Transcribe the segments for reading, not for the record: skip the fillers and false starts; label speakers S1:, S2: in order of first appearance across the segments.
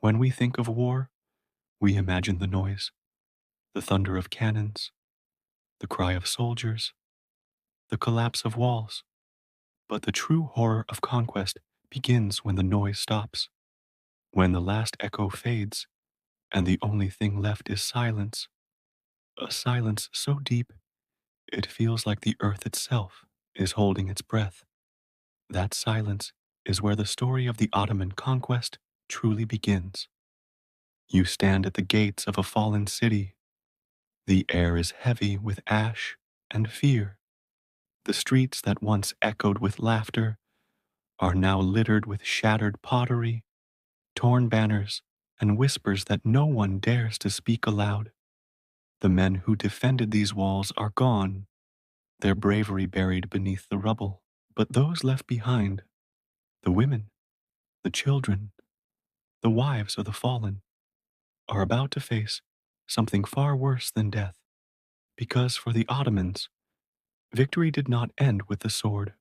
S1: When we think of war, we imagine the noise, the thunder of cannons, the cry of soldiers, the collapse of walls. But the true horror of conquest begins when the noise stops, when the last echo fades, and the only thing left is silence, a silence so deep it feels like the earth itself is holding its breath. That silence is where the story of the Ottoman conquest truly begins. You stand at the gates of a fallen city. The air is heavy with ash and fear. The streets that once echoed with laughter are now littered with shattered pottery, torn banners, and whispers that no one dares to speak aloud. The men who defended these walls are gone, their bravery buried beneath the rubble. But those left behind, the women, the children, the wives of the fallen, are about to face something far worse than death. Because for the Ottomans, victory did not end with the sword.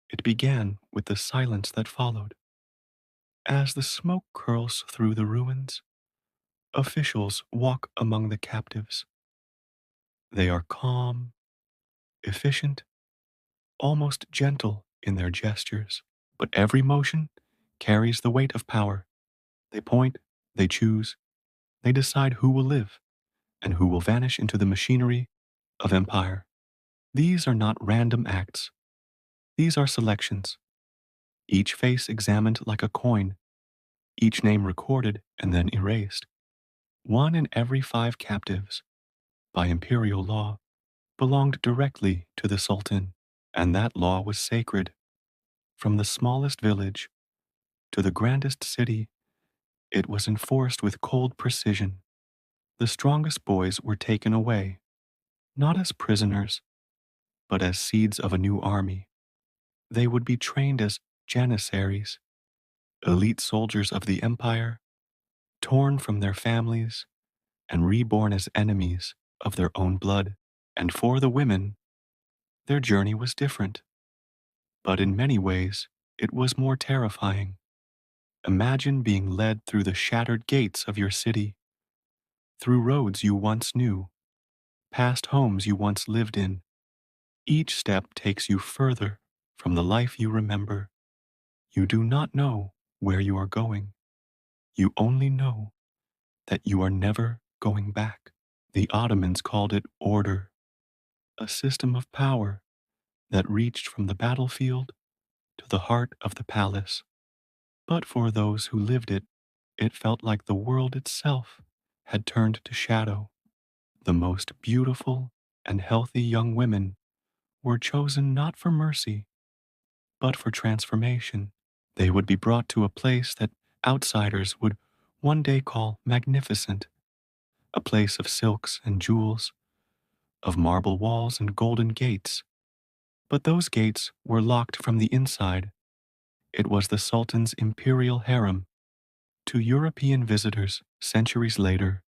S1: It began with the silence that followed. As the smoke curls through the ruins, officials walk among the captives. They are calm, efficient, almost gentle in their gestures, but every motion carries the weight of power. They point, they choose, they decide who will live and who will vanish into the machinery of empire. These are not random acts. These are selections, each face examined like a coin, each name recorded and then erased. One in every 5 captives, by imperial law, belonged directly to the Sultan, and that law was sacred. From the smallest village to the grandest city, it was enforced with cold precision. The strongest boys were taken away, not as prisoners, but as seeds of a new army. They would be trained as janissaries, elite soldiers of the empire, torn from their families and reborn as enemies of their own blood. And for the women, their journey was different, but in many ways, it was more terrifying. Imagine being led through the shattered gates of your city, through roads you once knew, past homes you once lived in. Each step takes you further from the life you remember. You do not know where you are going. You only know that you are never going back. The Ottomans called it order, a system of power that reached from the battlefield to the heart of the palace. But for those who lived it, it felt like the world itself had turned to shadow. The most beautiful and healthy young women were chosen not for mercy, but for transformation. They would be brought to a place that outsiders would one day call magnificent, a place of silks and jewels, of marble walls and golden gates. But those gates were locked from the inside. It was the Sultan's imperial harem. To European visitors, centuries later,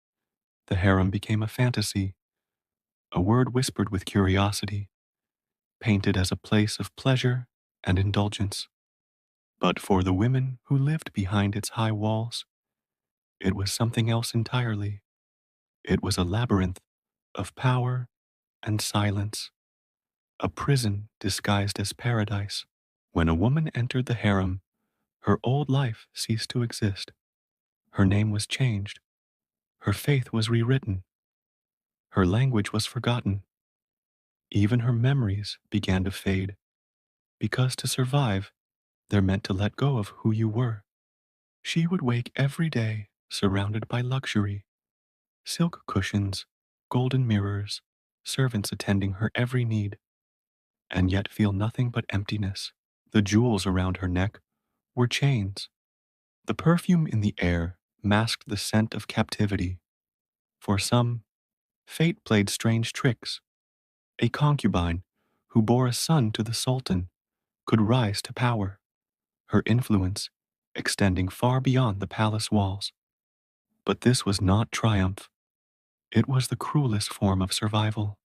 S1: the harem became a fantasy, a word whispered with curiosity, painted as a place of pleasure and indulgence. But for the women who lived behind its high walls, it was something else entirely. It was a labyrinth of power and silence, a prison disguised as paradise. When a woman entered the harem, her old life ceased to exist. Her name was changed. Her faith was rewritten. Her language was forgotten. Even her memories began to fade, because to survive, there meant to let go of who you were. She would wake every day surrounded by luxury, silk cushions, golden mirrors, servants attending her every need, and yet feel nothing but emptiness. The jewels around her neck were chains. The perfume in the air masked the scent of captivity. For some, fate played strange tricks. A concubine who bore a son to the Sultan could rise to power, her influence extending far beyond the palace walls. But this was not triumph. It was the cruelest form of survival.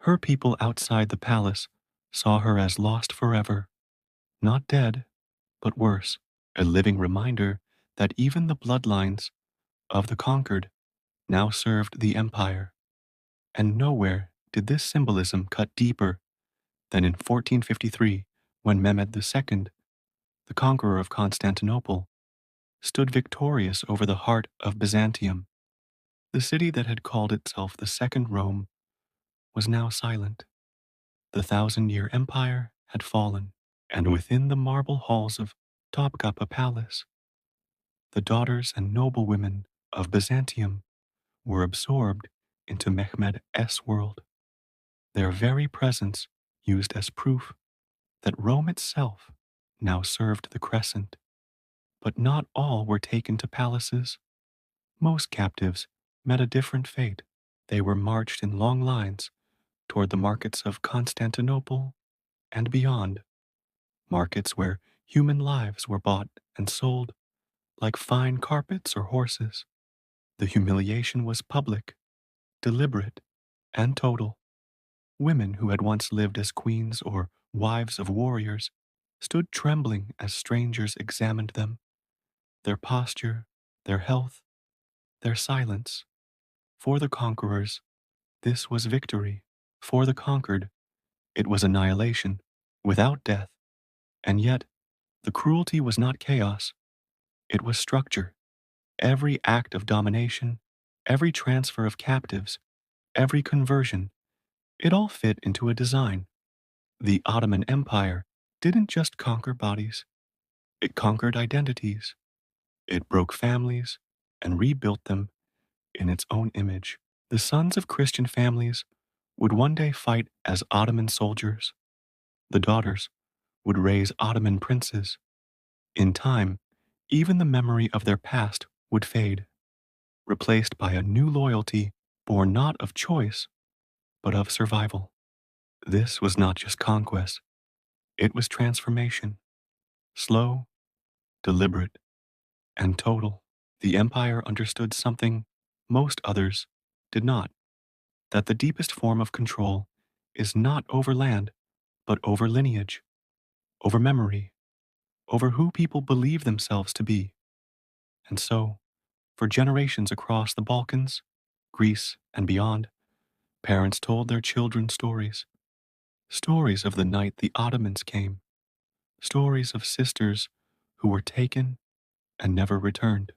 S1: Her people outside the palace saw her as lost forever, not dead, but worse, a living reminder that even the bloodlines of the conquered now served the empire, and nowhere did this symbolism cut deeper than in 1453 when Mehmed II, the conqueror of Constantinople, stood victorious over the heart of Byzantium. The city that had called itself the Second Rome was now silent. The thousand-year empire had fallen, and within the marble halls of Topkapi Palace, the daughters and noblewomen of Byzantium were absorbed into Mehmed's world, their very presence used as proof that Rome itself now served the crescent. But not all were taken to palaces. Most captives met a different fate. They were marched in long lines toward the markets of Constantinople and beyond, markets where human lives were bought and sold like fine carpets or horses. The humiliation was public, deliberate, and total. Women who had once lived as queens or wives of warriors stood trembling as strangers examined them, their posture, their health, their silence. For the conquerors, this was victory. For the conquered, it was annihilation, without death. And yet, the cruelty was not chaos, it was structure. Every act of domination, every transfer of captives, every conversion, it all fit into a design. The Ottoman Empire didn't just conquer bodies, it conquered identities. It broke families and rebuilt them in its own image. The sons of Christian families would one day fight as Ottoman soldiers. The daughters would raise Ottoman princes. In time, even the memory of their past would fade, replaced by a new loyalty born not of choice, but of survival. This was not just conquest, it was transformation, slow, deliberate, and total. The empire understood something most others did not, that the deepest form of control is not over land, but over lineage, over memory, over who people believe themselves to be. And so, for generations across the Balkans, Greece, and beyond, parents told their children stories. Stories of the night the Ottomans came, stories of sisters who were taken and never returned,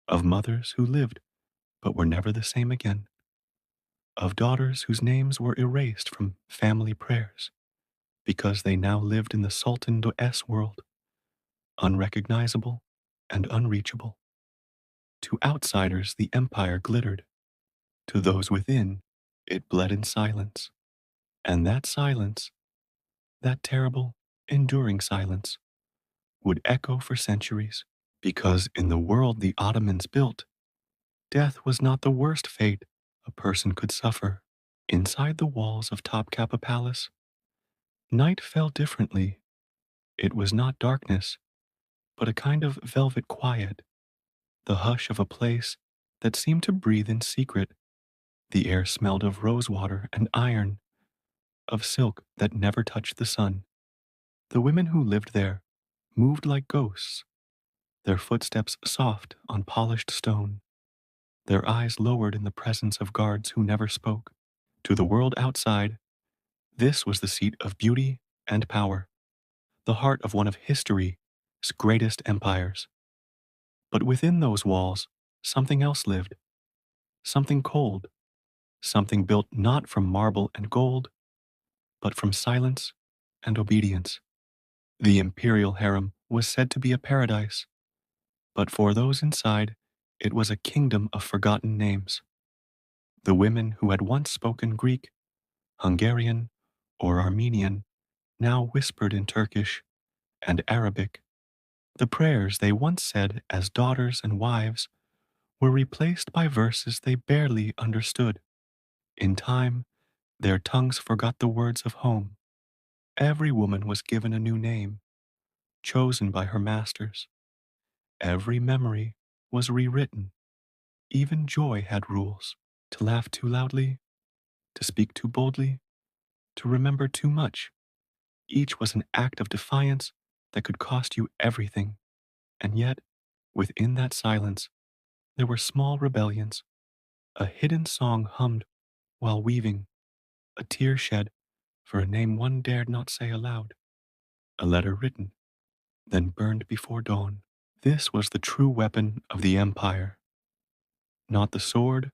S1: of mothers who lived but were never the same again, of daughters whose names were erased from family prayers because they now lived in the Sultan's world, unrecognizable and unreachable. To outsiders, the empire glittered. To those within, it bled in silence. And that silence, that terrible, enduring silence, would echo for centuries, because in the world the Ottomans built, death was not the worst fate a person could suffer. Inside the walls of Topkapi Palace, night fell differently. It was not darkness, but a kind of velvet quiet, the hush of a place that seemed to breathe in secret. The air smelled of rosewater and iron, of silk that never touched the sun. The women who lived there moved like ghosts, their footsteps soft on polished stone, their eyes lowered in the presence of guards who never spoke. To the world outside, this was the seat of beauty and power, the heart of one of history's greatest empires. But within those walls, something else lived, something cold, something built not from marble and gold, but from silence and obedience. The imperial harem was said to be a paradise, but for those inside, it was a kingdom of forgotten names. The women who had once spoken Greek, Hungarian, or Armenian now whispered in Turkish and Arabic. The prayers they once said as daughters and wives were replaced by verses they barely understood. In time, their tongues forgot the words of home. Every woman was given a new name, chosen by her masters. Every memory was rewritten. Even joy had rules: to laugh too loudly, to speak too boldly, to remember too much. Each was an act of defiance that could cost you everything. And yet, Within that silence, there were small rebellions, a hidden song hummed while weaving, a tear shed for a name one dared not say aloud, a letter written, then burned before dawn. This was the true weapon of the empire, not the sword,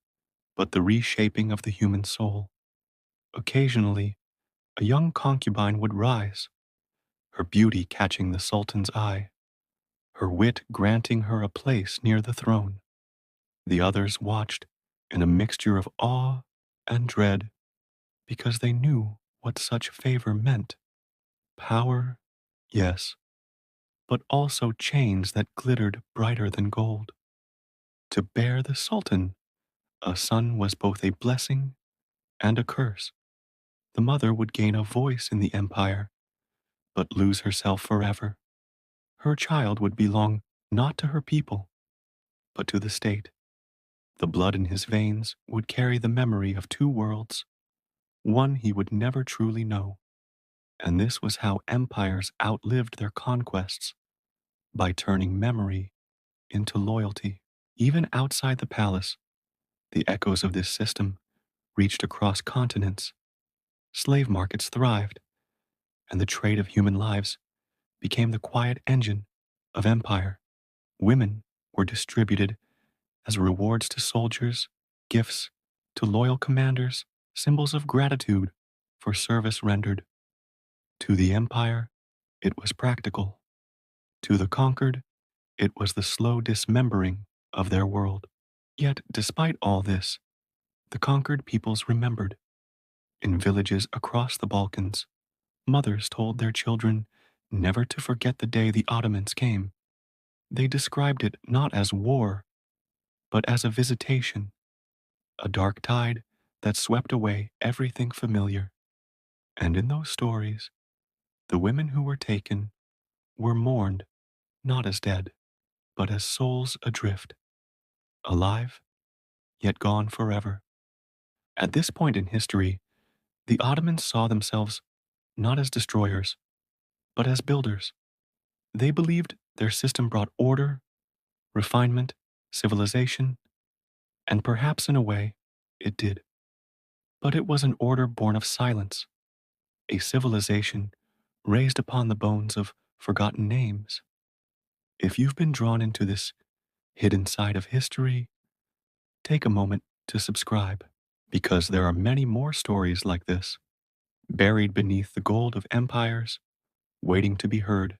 S1: but the reshaping of the human soul. Occasionally, a young concubine would rise, her beauty catching the sultan's eye, her wit granting her a place near the throne. The others watched in a mixture of awe and dread because they knew what such favor meant. Power, yes, but also chains that glittered brighter than gold. To bear the sultan, a son was both a blessing and a curse. The mother would gain a voice in the empire, but lose herself forever. Her child would belong not to her people, but to the state. The blood in his veins would carry the memory of two worlds, one he would never truly know. And this was how empires outlived their conquests, by turning memory into loyalty. Even outside the palace, the echoes of this system reached across continents. Slave markets thrived, and the trade of human lives became the quiet engine of empire. Women were distributed as rewards to soldiers, gifts to loyal commanders, symbols of gratitude for service rendered. To the empire, it was practical. To the conquered, it was the slow dismembering of their world. Yet, despite all this, the conquered peoples remembered. In villages across the Balkans, mothers told their children never to forget the day the Ottomans came. They described it not as war, but as a visitation, a dark tide that swept away everything familiar. And in those stories, the women who were taken were mourned not as dead, but as souls adrift, alive, yet gone forever. At this point in history, the Ottomans saw themselves not as destroyers, but as builders. They believed their system brought order, refinement, civilization, and perhaps in a way, it did. But it was an order born of silence, a civilization raised upon the bones of forgotten names. If you've been drawn into this hidden side of history, take a moment to subscribe, because there are many more stories like this, buried beneath the gold of empires, waiting to be heard.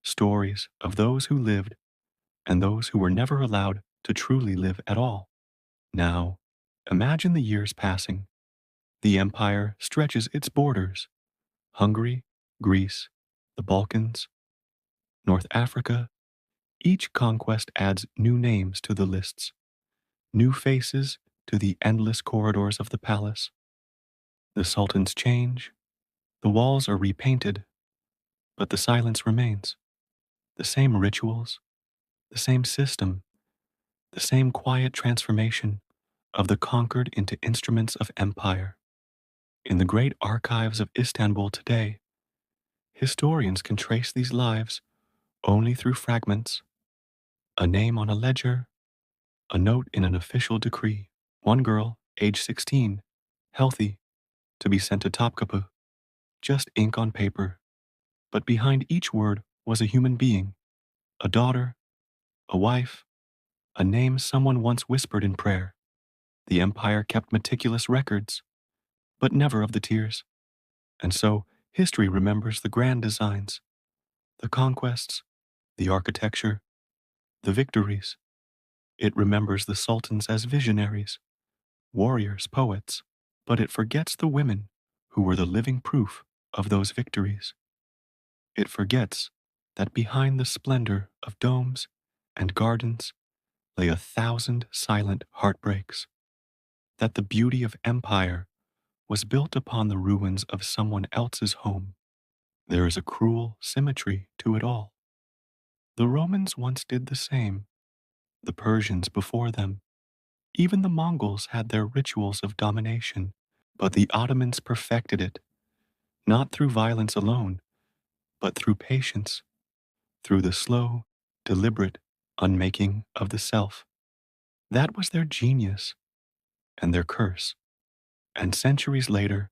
S1: Stories of those who lived and those who were never allowed to truly live at all. Now, imagine the years passing. The empire stretches its borders: Hungary, Greece, the Balkans, North Africa. Each conquest adds new names to the lists, new faces to the endless corridors of the palace. The sultans change, the walls are repainted, but the silence remains. The same rituals, the same system, the same quiet transformation of the conquered into instruments of empire. In the great archives of Istanbul today, historians can trace these lives only through fragments: a name on a ledger, a note in an official decree. One girl, age 16, healthy, to be sent to Topkapi, just ink on paper. But behind each word was a human being, a daughter, a wife, a name someone once whispered in prayer. The empire kept meticulous records, but never of the tears. And so, history remembers the grand designs, the conquests, the architecture, the victories. It remembers the sultans as visionaries, warriors, poets, but it forgets the women who were the living proof of those victories. It forgets that behind the splendor of domes and gardens lay 1,000 silent heartbreaks, that the beauty of empire was built upon the ruins of someone else's home. There is a cruel symmetry to it all. The Romans once did the same, the Persians before them. Even the Mongols had their rituals of domination, but the Ottomans perfected it, not through violence alone, but through patience, through the slow, deliberate unmaking of the self. That was their genius and their curse. And centuries later,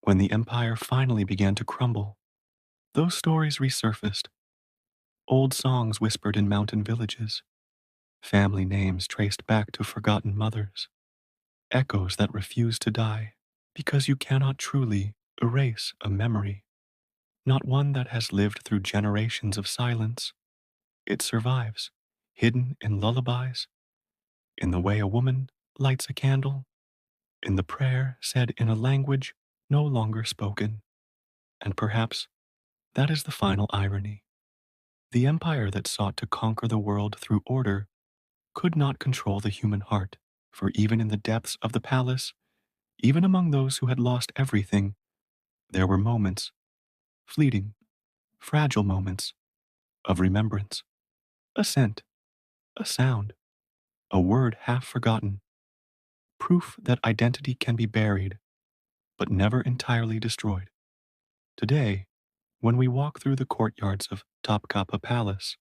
S1: when the empire finally began to crumble, those stories resurfaced. Old songs whispered in mountain villages, family names traced back to forgotten mothers, echoes that refuse to die, because you cannot truly erase a memory, not one that has lived through generations of silence. It survives, hidden in lullabies, in the way a woman lights a candle, in the prayer said in a language no longer spoken. And perhaps that is the final irony. The empire that sought to conquer the world through order could not control the human heart, for even in the depths of the palace, even among those who had lost everything, there were moments, fleeting, fragile moments, of remembrance, a scent, a sound, a word half forgotten, proof that identity can be buried, but never entirely destroyed. Today, when we walk through the courtyards of Topkapi Palace,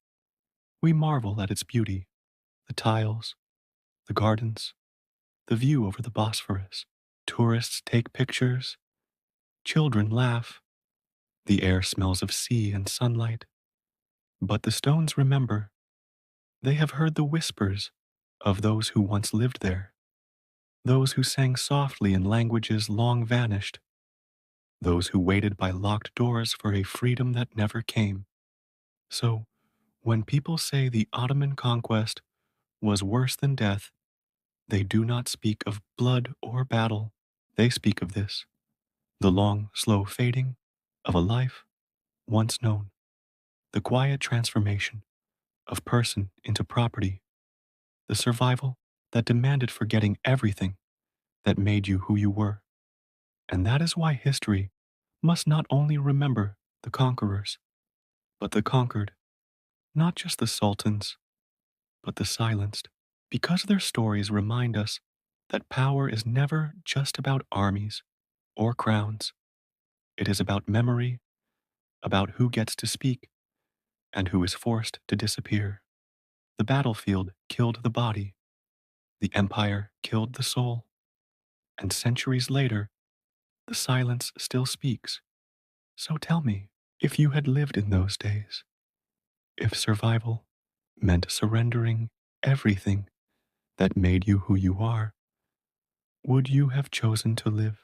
S1: we marvel at its beauty, the tiles, the gardens, the view over the Bosphorus. Tourists take pictures, children laugh, the air smells of sea and sunlight. But the stones remember, they have heard the whispers of those who once lived there, those who sang softly in languages long vanished, those who waited by locked doors for a freedom that never came. So, when people say the Ottoman conquest was worse than death, they do not speak of blood or battle. They speak of this, the long, slow fading of a life once known, the quiet transformation of person into property, the survival that demanded forgetting everything that made you who you were. And that is why history must not only remember the conquerors, but the conquered, not just the sultans, but the silenced, because their stories remind us that power is never just about armies or crowns. It is about memory, about who gets to speak and who is forced to disappear. The battlefield killed the body, the empire killed the soul, and centuries later, the silence still speaks. So tell me, if you had lived in those days, if survival meant surrendering everything that made you who you are, would you have chosen to live